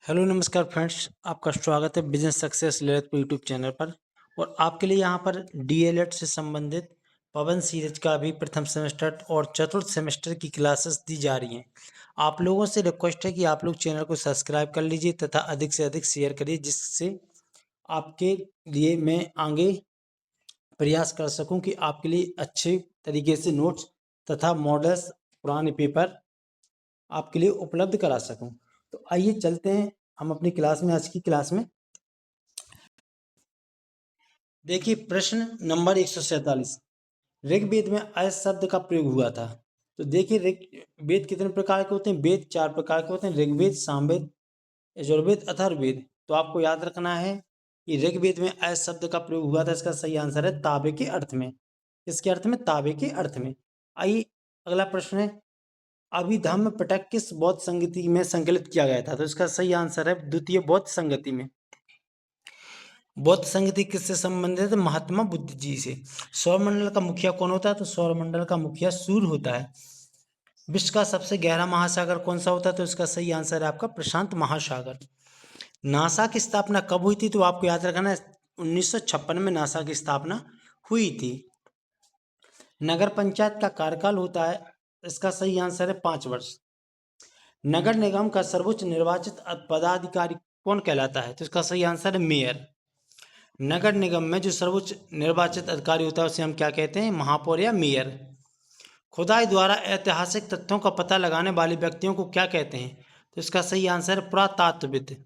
Hello नमस्कार friends, आपका स्वागत है business success Lalitpur YouTube channel पर। और आपके लिए यहाँ पर डीएलएड से संबंधित पवन सीरीज का भी प्रथम सेमेस्टर और चतुर्थ सेमेस्टर की क्लासेस दी जा रही हैं। आप लोगों से रिक्वेस्ट है कि आप लोग चैनल को सब्सक्राइब कर लीजिए तथा अधिक से अधिक शेयर करिए, जिससे आपके लिए मैं आगे प्रयास कर सकूं कि आपके लिए अच्छे तरीके से नोट्स तथा मॉडल्स, पुराने पेपर आपके लिए उपलब्ध करा सकूं। तो आइए चलते हैं हम अपनी क्लास में। आज की क्लास में देखिए प्रश्न नंबर 147, ऋग्वेद में अस शब्द का प्रयोग हुआ था। तो देखिए वेद कितने प्रकार के होते हैं? वेद 4 प्रकार के होते हैं, ऋग्वेद, सामवेद, यजुर्वेद, अथर्ववेद। तो आपको याद रखना है कि ऋग्वेद में अस शब्द का प्रयोग हुआ था। इसका सही आंसर है ताबे के अर्थ में। किसके अर्थ में? ताबे के अर्थ में। आइए अगला प्रश्न है, अभिधम्म पिटक किस बौद्ध संगति में संकलित किया गया था? तो इसका सही आंसर है द्वितीय बौद्ध संगति में। बौद्ध संगति किससे संबंधित है? महात्मा बुद्ध जी से। सौरमंडल का मुखिया कौन होता है? तो सौरमंडल का मुखिया सूर्य होता है। विश्व का सबसे गहरा महासागर कौन सा होता है? तो इसका सही आंसर है आपका प्रशांत महासागर। नासा की स्थापना कब हुई थी? तो आपको याद रखना है 1956 में नासा की स्थापना हुई थी। नगर पंचायत का कार्यकाल होता है, इसका सही आंसर है 5 वर्ष। नगर निगम का सर्वोच्च निर्वाचित पदाधिकारी कौन कहलाता है? तो इसका सही आंसर है मेयर। नगर निगम में जो सर्वोच्च निर्वाचित अधिकारी होता है उसे हम क्या कहते हैं? महापौर या मेयर। खुदाई द्वारा ऐतिहासिक तथ्यों का पता लगाने वाले व्यक्तियों को क्या कहते हैं? तो इसका सही आंसर है पुरातात्वविद।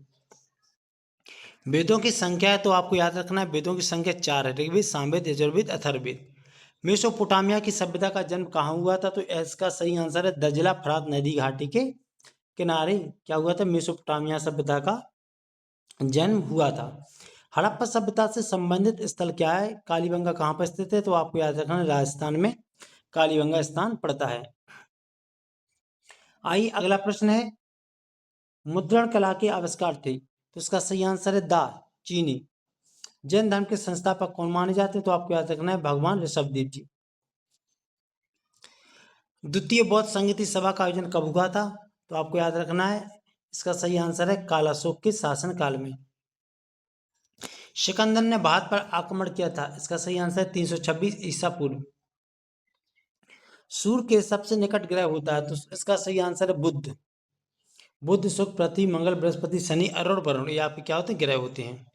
वेदों की संख्या है, तो आपको याद रखना है वेदों की संख्या 4 है, ऋग्वेद, सामवेद, यजुर्वेद, अथर्ववेद। मेसोपोटामिया की सभ्यता का जन्म कहाँ हुआ था? तो इसका सही आंसर है दजला फरात नदी घाटी के किनारे क्या हुआ था? मेसोपोटामिया सभ्यता का जन्म हुआ था। हड़प्पा सभ्यता से संबंधित स्थल क्या है? कालीबंगा कहाँ पर स्थित है? तो आपको याद रखना है राजस्थान में कालीबंगा स्थान पड़ता है। आइए अगला प्रश्न है, मुद्रण कला के आविष्कार थे? तो इसका सही आंसर है दा चीनी। जैन धर्म के संस्थापक कौन माने जाते हैं? तो आपको याद रखना है भगवान ऋषभदेव जी। द्वितीय बौद्ध संगीति सभा का आयोजन कब हुआ था? तो आपको याद रखना है इसका सही आंसर है कालाशोक के शासन काल में। सिकंदर ने भारत पर आक्रमण किया था, इसका सही आंसर है 326 ईसा पूर्व। सूर्य के सबसे निकट ग्रह होता है, तो इसका सही आंसर है बुध। बुध, शुक्र, पृथ्वी, मंगल, बृहस्पति, शनि, अरुण, वरुण, ये आपके क्या होते हैं? ग्रह होते हैं।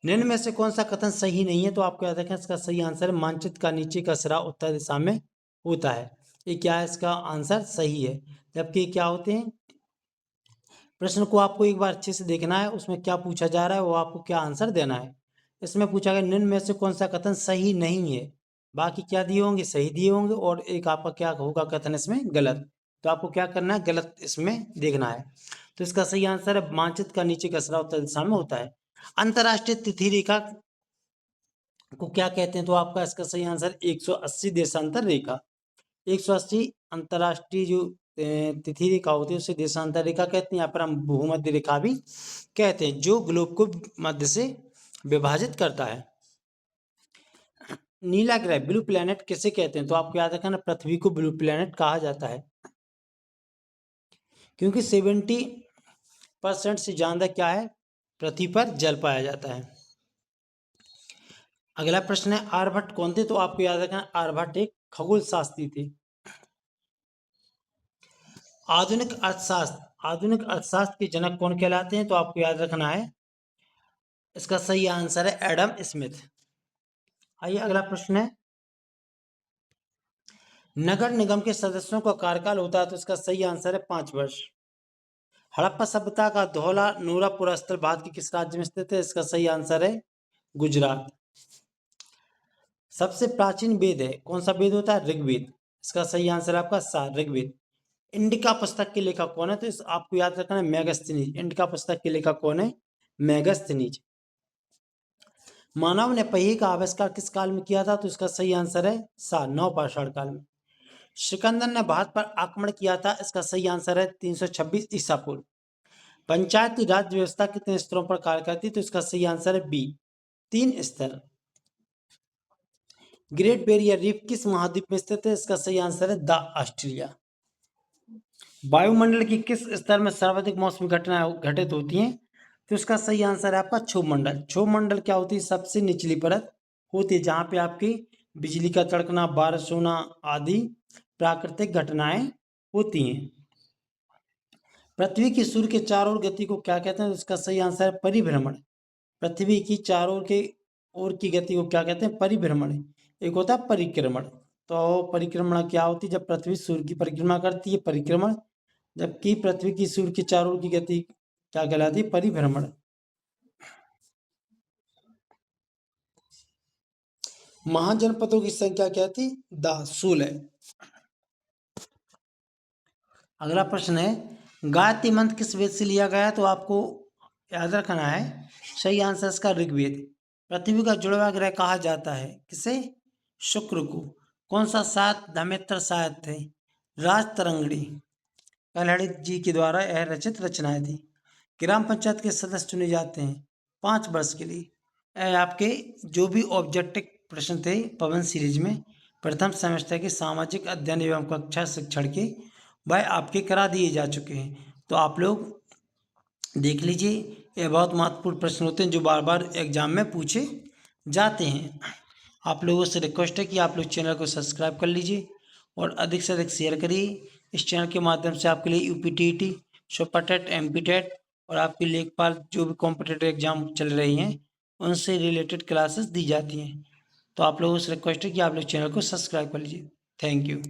निम्न में से कौन सा कथन सही नहीं है? तो आपको याद रखें इसका सही आंसर है मानचित्र का नीचे का सिरा उत्तर दिशा में होता है। ये क्या है? इसका आंसर सही है। जबकि क्या होते हैं? प्रश्न को आपको एक बार अच्छे से देखना है, उसमें क्या पूछा जा रहा है वो आपको क्या आंसर देना है। इसमें पूछा गया निम्न में से कौन सा कथन सही नहीं है। बाकी क्या दिए होंगे? सही दिए होंगे, और एक आपका क्या होगा कथन इसमें गलत। तो आपको क्या करना है? गलत इसमें देखना है। तो इसका सही आंसर है मानचित्र का नीचे का सिरा उत्तर दिशा में होता है। अंतरराष्ट्रीय तिथि रेखा को क्या कहते हैं? तो आपका इसका सही आंसर 180 देशांतर रेखा। 180 अंतरराष्ट्रीय जो तिथि रेखा होती है उसे देशांतर रेखा कहते हैं, या पर हम भूमध्य रेखा भी कहते हैं, जो ग्लोब को मध्य से विभाजित करता है। नीला ग्रह ब्लू प्लेनेट किसे कहते हैं? तो आपको याद रखना पृथ्वी को ब्लू प्लेनेट कहा जाता है, क्योंकि 70% से ज्यादा क्या है? पृथ्वी पर जल पाया जाता है। अगला प्रश्न है, आर्यभट्ट कौन थे? तो आपको याद रखना आर्यभट्ट एक खगोल शास्त्री थे। आधुनिक अर्थशास्त्र के जनक कौन कहलाते हैं? तो आपको याद रखना है इसका सही आंसर है एडम स्मिथ। आइए अगला प्रश्न है, नगर निगम के सदस्यों का कार्यकाल होता है, तो इसका सही आंसर है 5 वर्ष। हड़प्पा सभ्यता का धौला नूरापुरा स्थल भारत के किस राज्य में स्थित है? इसका सही आंसर है गुजरात। सबसे प्राचीन वेद है, कौन सा वेद होता है? ऋग्वेद। इसका सही आंसर है आपका ऋग्वेद। इंडिका पुस्तक के लेखक कौन है? तो इस आपको याद रखना है मेगस्थनीज। इंडिका पुस्तक के लेखक कौन है? मेगस्थनीज। मानव ने पहिए का आविष्कार किस काल में किया था? तो इसका सही आंसर है नवपाषाण काल में। सिकंदर ने भारत पर आक्रमण किया था, इसका सही आंसर है 326 ईसा पूर्व। पंचायती राज व्यवस्था कितने स्तरों पर कार्य करती? तो इसका सही आंसर है बी, 3 स्तर। ग्रेट बैरियर रीफ किस महाद्वीप में स्थित है? इसका सही आंसर है द ऑस्ट्रेलिया। वायुमंडल की किस स्तर में सर्वाधिक मौसमी घटनाएं घटित होती हैं? तो इसका सही आंसर है आपका क्षोभ मंडल। क्षोभ मंडल क्या होती है? सबसे निचली परत होती है जहां पे आपकी बिजली का कड़कना, बारिश होना आदि प्राकृतिक घटनाएं होती हैं। पृथ्वी की सूर्य के चारों ओर गति को क्या कहते हैं? इसका सही आंसर है परिभ्रमण। पृथ्वी की चारों ओर की गति को क्या कहते हैं? परिभ्रमण। एक होता है परिक्रमण। तो परिक्रमण क्या होती है? जब पृथ्वी सूर्य की परिक्रमा करती है, परिक्रमण। जबकि पृथ्वी की सूर्य के चारों ओर की गति क्या कहलाती है? परिभ्रमण। महाजनपदों की संख्या क्या थी? 16। अगला प्रश्न है, गायत्री मंत्र किस वेद से लिया गया है? तो आपको याद रखना है, सही आंसर इसका ऋग्वेद। पृथ्वी का जुड़वा ग्रह कहा जाता है किसे? शुक्र को। कौन सा सात धमेत्र सात थे? राज तरंगड़ी कलहड़ी जी के द्वारा यह रचित रचनाएं थी। ग्राम पंचायत के सदस्य चुने जाते हैं 5 वर्ष के लिए। आपके जो भी ऑब्जेक्टिव प्रश्न थे पवन सीरीज में प्रथम सेमेस्टर के सामाजिक अध्ययन एवं कक्षा शिक्षण के, वह आपके करा दिए जा चुके हैं। तो आप लोग देख लीजिए, ये बहुत महत्वपूर्ण प्रश्न होते हैं जो बार बार एग्जाम में पूछे जाते हैं। आप लोगों से रिक्वेस्ट है कि आप लोग चैनल को सब्सक्राइब कर लीजिए और अधिक से अधिक शेयर करिए। इस चैनल के माध्यम से आपके लिए UPTET, super TET, MP TET और आपके लेखपाल जो भी कॉम्पिटिटिव एग्जाम चल रही हैं उनसे रिलेटेड क्लासेस दी जाती हैं। तो आप लोगों से रिक्वेस्ट है कि आप लोग चैनल को सब्सक्राइब कर लीजिए। Thank you.